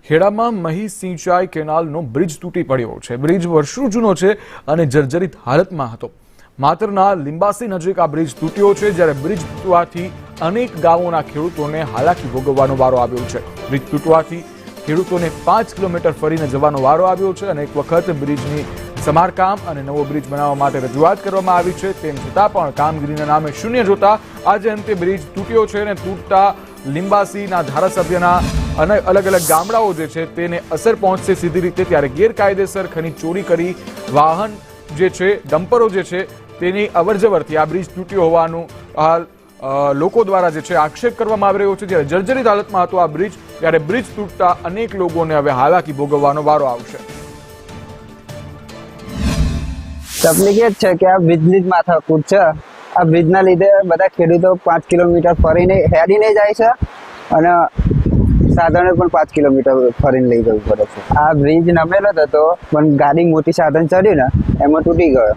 ખેડામાં મહી સિંચાઈ કેનાલનો બ્રિજ તૂટી પડ્યો છે। બ્રિજ વર્ષો જૂનો છે અને જર્જરિત હાલતમાં હતો। માતરના લીંબાસી નજીક આ બ્રિજ તૂટ્યો છે, જ્યારે બ્રિજ તૂટવાથી અનેક ગામોના ખેડૂતોને હાલાકી ભોગવવાનો વારો આવ્યો છે। બ્રિજ તૂટવાથી ખેડૂતોને 5 કિલોમીટર ફરીને જવાનો વારો આવ્યો છે અને એક વખત બ્રિજની સમારકામ અને નવો બ્રિજ બનાવવા માટે રજૂઆત કરવામાં આવી છે, તેમ છતાં પણ કામગીરીના નામે શૂન્ય જોતા આજે અંતે બ્રિજ તૂટ્યો છે અને તૂટતા લીંબાસીના ધારાસભ્યના અને અલગ અલગ ગામડાઓ જે છે તેને અસર પહોંચશે સીધી રીતે। ત્યારે ગેરકાયદેસર ખનીજ ચોરી કરી વાહન જે છે, ડમ્પરો જે છે તેની અવરજવરથી આ બ્રિજ તૂટ્યો હોવાનું હાલ લોકો દ્વારા જે છે આક્ષેપ કરવામાં આવી રહ્યો છે। જ્યારે જર્જરિત હાલતમાં હતો આ બ્રિજ, ત્યારે બ્રિજ તૂટતા અનેક લોકોને હવે હાલાકી ભોગવવાનો વારો આવશે। તકલીફ એ જ છે કે આ બ્રિજની જ માથાકૂટ છે। આ બ્રિજના લીધે બધા ખેડૂતો 5 કિલોમીટર ફરીને હેડીને જાય છે અને સાધનો પણ 5 કિલોમીટર ફરીને લઈ જવું પડે છે। આ બ્રિજ નમેલો હતો પણ ગાડી મોટી સાધન ચડ્યું ને એમાં તૂટી ગયો।